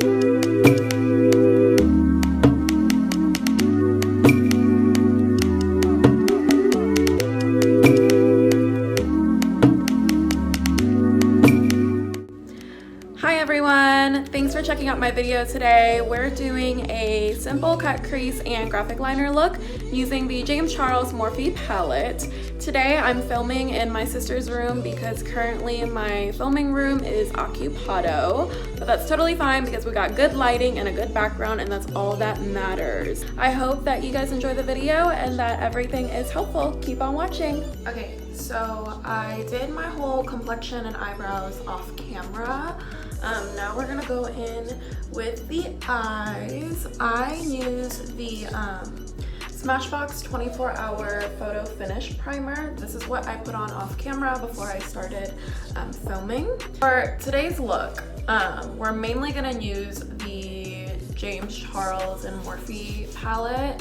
Hi everyone, thanks for checking out my video today. We're doing a simple cut crease and graphic liner look using the James Charles Morphe palette. Today I'm filming in my sister's room because currently my filming room is occupado, but that's totally fine because we got good lighting and a good background, and that's all that matters. I hope that you guys enjoy the video and that everything is helpful. Keep on watching. Okay, so I did my whole complexion and eyebrows off camera. Now we're gonna go in with the eyes. I use the Smashbox 24-hour photo finish primer. This is what I put on off camera before I started filming. For today's look, we're mainly gonna use the James Charles and Morphe palette.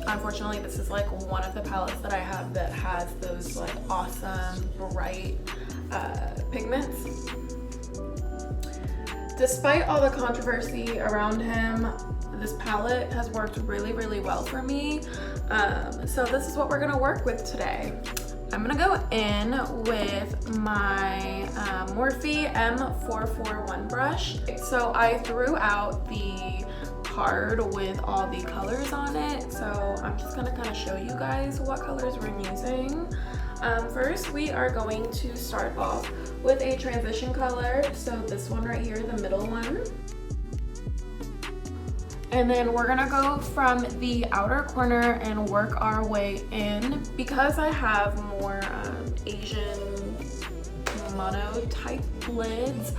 Unfortunately, this is like one of the palettes that I have that has those like awesome bright pigments. Despite all the controversy around him, this palette has worked really, really well for me. So this is what we're gonna work with today. I'm gonna go in with my Morphe M441 brush. So I threw out the card with all the colors on it. So I'm just gonna kind of show you guys what colors we're using. First, we are going to start off with a transition color. So this one right here, the middle one. And then we're gonna go from the outer corner and work our way in. Because I have more Asian mono type lids,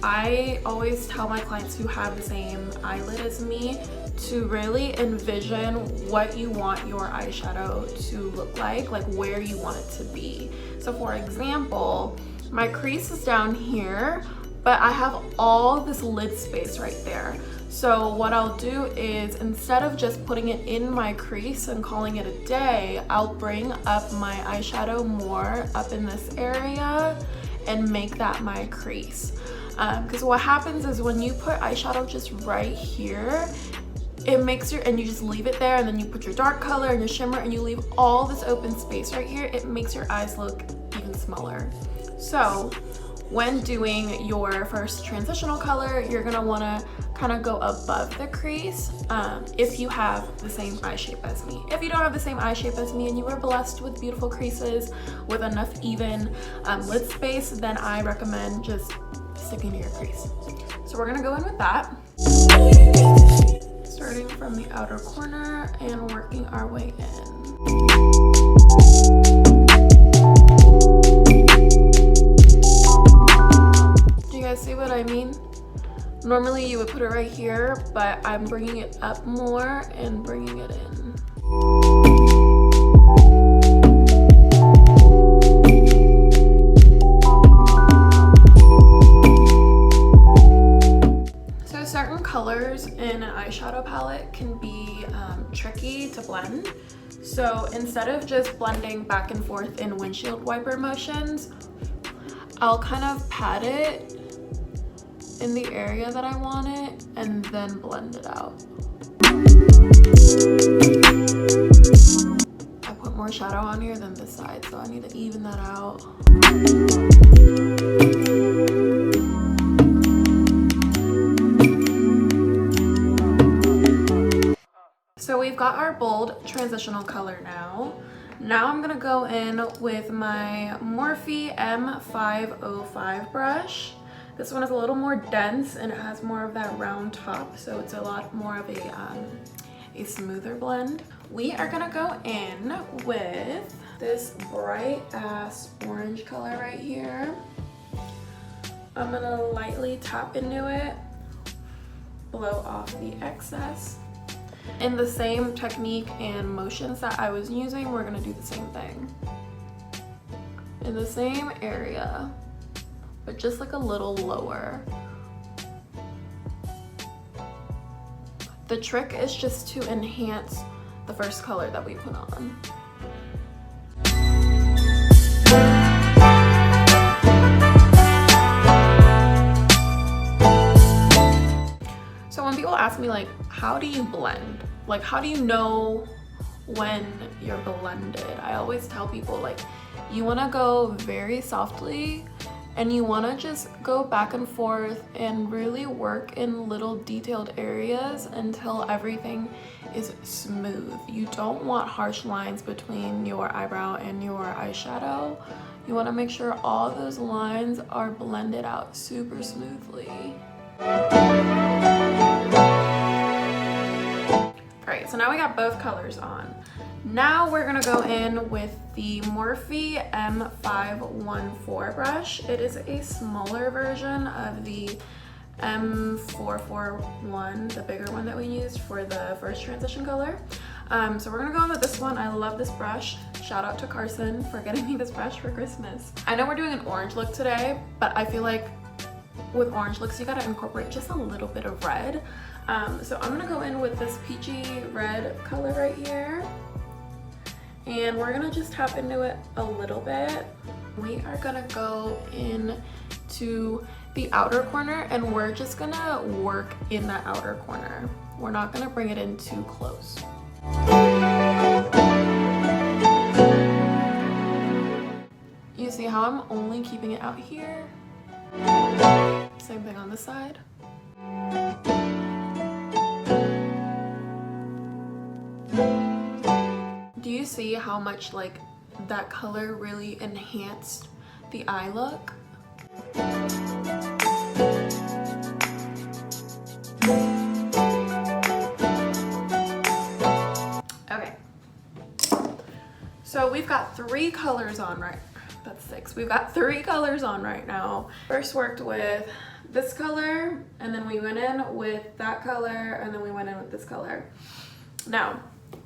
I always tell my clients who have the same eyelid as me to really envision what you want your eyeshadow to look like where you want it to be. So for example, my crease is down here, but I have all this lid space right there. So what I'll do is, instead of just putting it in my crease and calling it a day, I'll bring up my eyeshadow more up in this area and make that my crease. Because what happens is when you put eyeshadow just right here, it makes and you just leave it there, and then you put your dark color and your shimmer and you leave all this open space right here, it makes your eyes look even smaller. So when doing your first transitional color, you're gonna wanna kind of go above the crease if you have the same eye shape as me. If you don't have the same eye shape as me and you were blessed with beautiful creases with enough even lid space, then I recommend just sticking to your crease. So we're gonna go in with that. Starting from the outer corner and working our way in. Do you guys see what I mean? Normally you would put it right here, but I'm bringing it up more and bringing it in. So certain colors in an eyeshadow palette can be tricky to blend. So instead of just blending back and forth in windshield wiper motions, I'll kind of pat it in the area that I want it and then blend it out. I put more shadow on here than this side, so I need to even that out. So we've got our bold transitional color now. Now I'm gonna go in with my Morphe M505 brush. This one is a little more dense and it has more of that round top, so it's a lot more of a smoother blend. We are gonna go in with this bright ass orange color right here. I'm gonna lightly tap into it, blow off the excess. In the same technique and motions that I was using, we're gonna do the same thing. In the same area, but just like a little lower. The trick is just to enhance the first color that we put on. people ask me like, how do you blend? Like, how do you know when you're blended? I always tell people like, you want to go very softly and you want to just go back and forth and really work in little detailed areas until everything is smooth. You don't want harsh lines between your eyebrow and your eyeshadow. You want to make sure all those lines are blended out super smoothly. Alright, so now we got both colors on. Now we're gonna go in with the Morphe M514 brush. It is a smaller version of the M441, the bigger one that we used for the first transition color. So we're gonna go in with this one. I love this brush. Shout out to Carson for getting me this brush for Christmas. I know we're doing an orange look today, but I feel like with orange looks, you gotta incorporate just a little bit of red. So I'm gonna go in with this peachy red color right here. And we're gonna just tap into it a little bit. We are gonna go in to the outer corner and we're just gonna work in that outer corner. We're not gonna bring it in too close. You see how I'm only keeping it out here? Same thing on this side. Do you see how much like that color really enhanced the eye look? Okay, so we've got 3 colors on right, that's 6. We've got 3 colors on right now. First worked with this color, and then we went in with that color, and then we went in with this color. Now,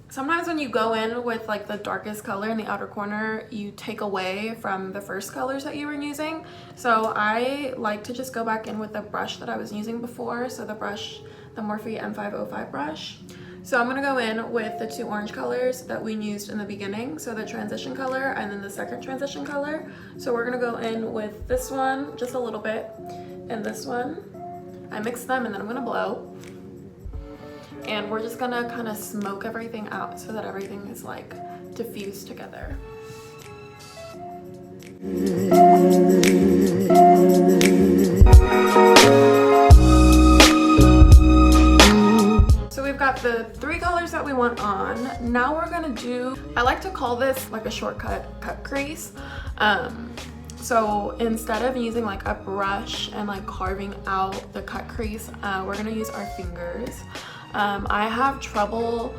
sometimes when you go in with like the darkest color in the outer corner, you take away from the first colors that you were using. So I like to just go back in with the brush that I was using before. So the brush, the Morphe M505 brush. So I'm gonna go in with the 2 orange colors that we used in the beginning. So the transition color and then the second transition color. So we're gonna go in with this one, just a little bit, and this one. I mix them and then I'm gonna blow. And we're just gonna kind of smoke everything out so that everything is like diffused together. So we've got the 3 colors that we want on. Now we're gonna do, I like to call this like a shortcut cut crease. So instead of using like a brush and like carving out the cut crease, we're gonna use our fingers. I have trouble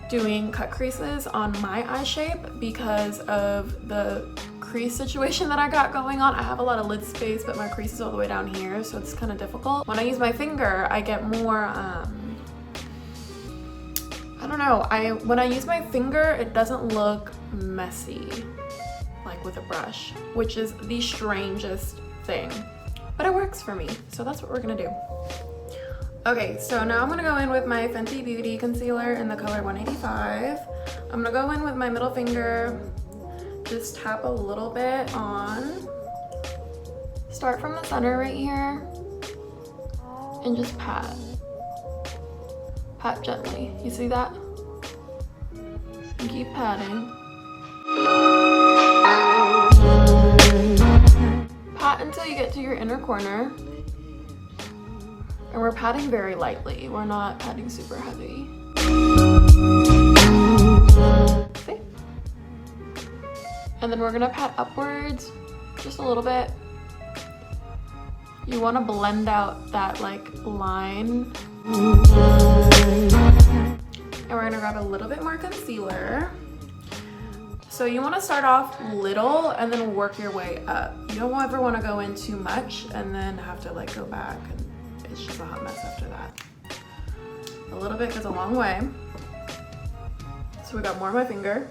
doing cut creases on my eye shape because of the crease situation that I got going on. I have a lot of lid space, but my crease is all the way down here, so it's kind of difficult. When I use my finger, I get more, I don't know, when I use my finger, it doesn't look messy like with a brush, which is the strangest thing, but it works for me, so that's what we're gonna do. Okay, so now I'm gonna go in with my Fenty Beauty concealer in the color 185. I'm gonna go in with my middle finger, just tap a little bit on. Start from the center right here, and just pat. Pat gently, you see that? And keep patting. Pat until you get to your inner corner. And we're patting very lightly. We're not patting super heavy. See? And then we're gonna pat upwards just a little bit. You wanna blend out that like line. And we're gonna grab a little bit more concealer. So you wanna start off little and then work your way up. You don't ever wanna go in too much and then have to like go back, and it's just a hot mess after that. A little bit goes a long way. So we got more of my finger.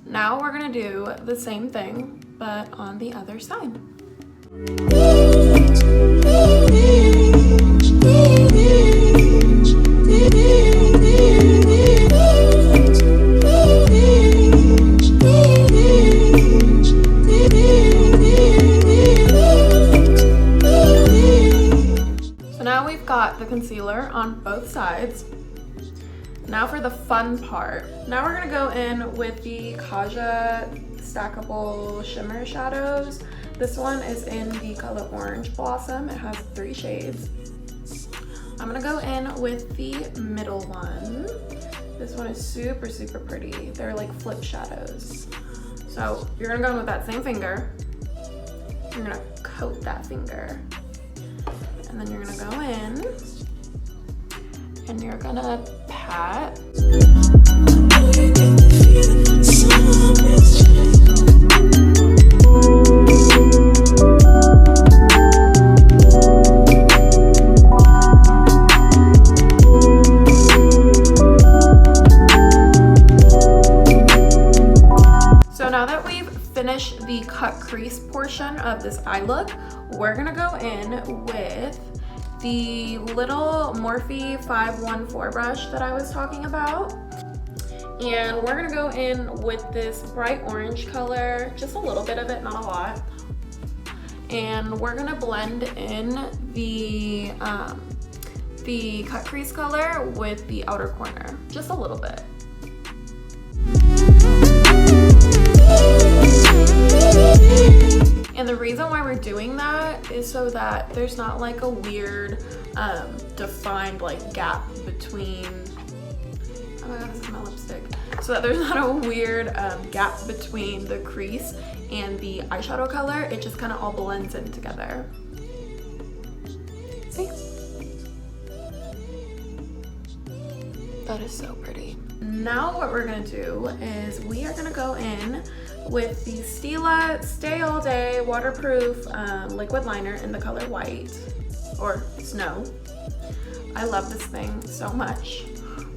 Now we're gonna do the same thing, but on the other side. sides. Now for the fun part. Now we're gonna go in with the Kaja stackable shimmer shadows. This one is in the color Orange Blossom. It has 3 shades. I'm gonna go in with the middle one. This one is super, super pretty. They're like flip shadows. So you're gonna go in with that same finger. You're gonna coat that finger. And then you're gonna go in and you're gonna pat. So now that we've finished the cut crease portion of this eye look, we're gonna go in with the little Morphe 514 brush that I was talking about. And we're gonna go in with this bright orange color, just a little bit of it, not a lot. And we're gonna blend in the cut crease color with the outer corner, just a little bit. And the reason why we're doing that is so that there's not like a weird defined like gap between, oh my god, this is my lipstick. So that there's not a weird gap between the crease and the eyeshadow color. It just kind of all blends in together. See? That is so pretty. Now what we're gonna do is we are gonna go in with the Stila Stay All Day Waterproof Liquid Liner in the color White, or Snow. I love this thing so much.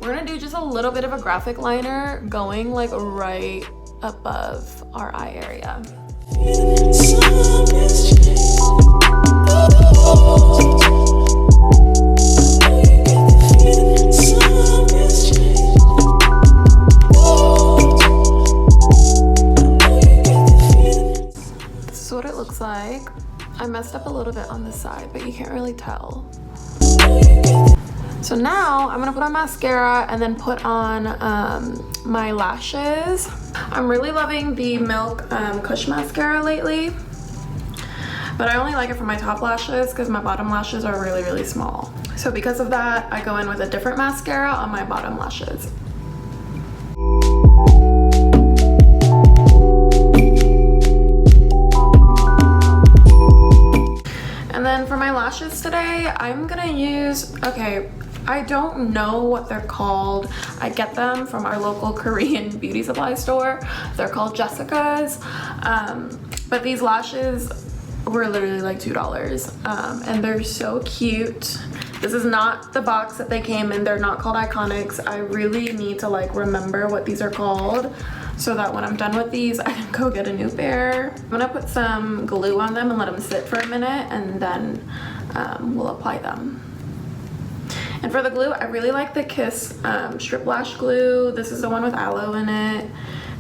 We're gonna do just a little bit of a graphic liner going like right above our eye area. Like, I messed up a little bit on the side, but you can't really tell. So now I'm gonna put on mascara and then put on my lashes. I'm really loving the Milk Kush mascara lately, but I only like it for my top lashes because my bottom lashes are really, really small. So because of that, I go in with a different mascara on my bottom lashes. And then for my lashes today, I'm gonna use, okay, I don't know what they're called. I get them from our local Korean beauty supply store. They're called Jessica's. But these lashes were literally like $2. And they're so cute. This is not the box that they came in. They're not called Iconics. I really need to like remember what these are called, so that when I'm done with these, I can go get a new pair. I'm gonna put some glue on them and let them sit for a minute, and then we'll apply them. And for the glue, I really like the Kiss Strip Lash Glue. This is the one with aloe in it.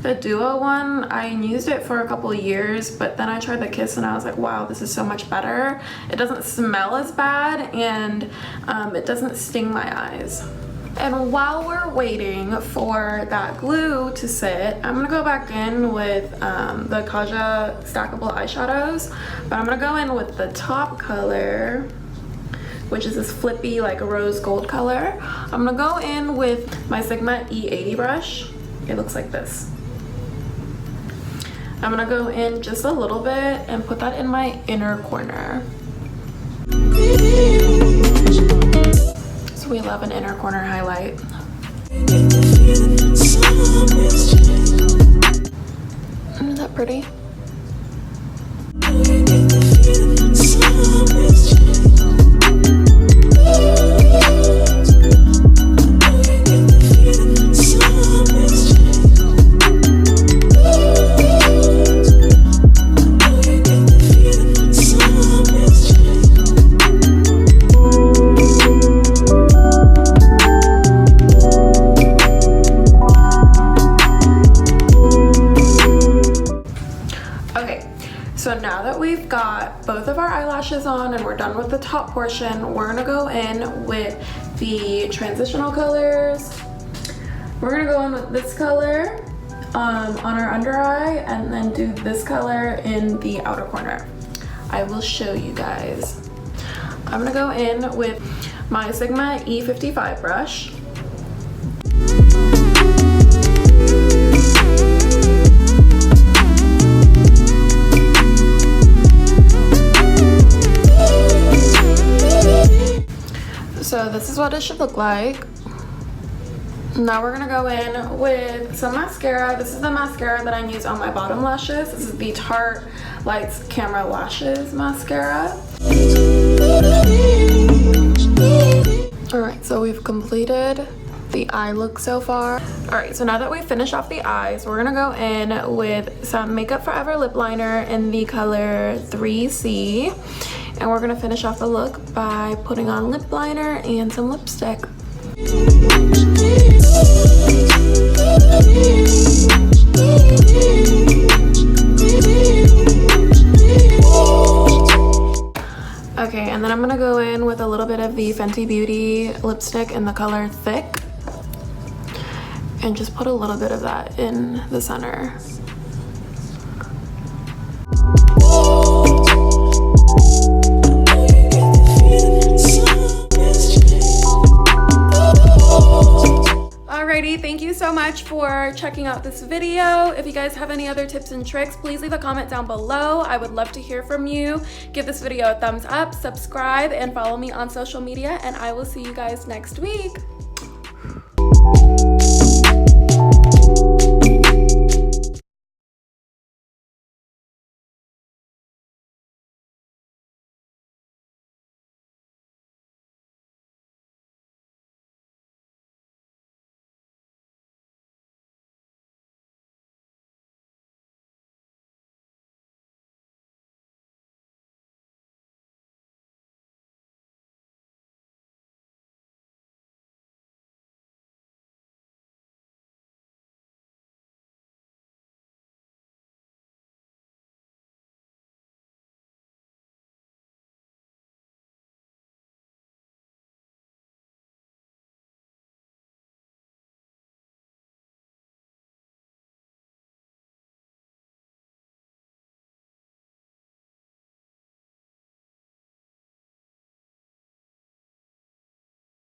The Duo one, I used it for a couple of years, but then I tried the Kiss and I was like, wow, this is so much better. It doesn't smell as bad, and it doesn't sting my eyes. And while we're waiting for that glue to sit, I'm gonna go back in with the Kaja stackable eyeshadows, but I'm gonna go in with the top color, which is this flippy like rose gold color. I'm gonna go in with my Sigma E80 brush. It looks like this. I'm gonna go in just a little bit and put that in my inner corner. We love an inner corner highlight. Isn't that pretty? So now that we've got both of our eyelashes on and we're done with the top portion, we're gonna go in with the transitional colors. We're gonna go in with this color on our under eye and then do this color in the outer corner. I will show you guys. I'm gonna go in with my Sigma E55 brush. So this is what it should look like. Now we're gonna go in with some mascara. This is the mascara that I use on my bottom lashes. This is the Tarte Lights Camera Lashes mascara. Alright, so we've completed the eye look so far. Alright, so now that we've finished off the eyes, we're gonna go in with some Makeup Forever lip liner in the color 3C. And we're gonna finish off the look by putting on lip liner and some lipstick. Okay, and then I'm gonna go in with a little bit of the Fenty Beauty lipstick in the color Thick and just put a little bit of that in the center. Alrighty, thank you so much for checking out this video. If you guys have any other tips and tricks, please leave a comment down below. I would love to hear from you. Give this video a thumbs up, subscribe, and follow me on social media, and I will see you guys next week.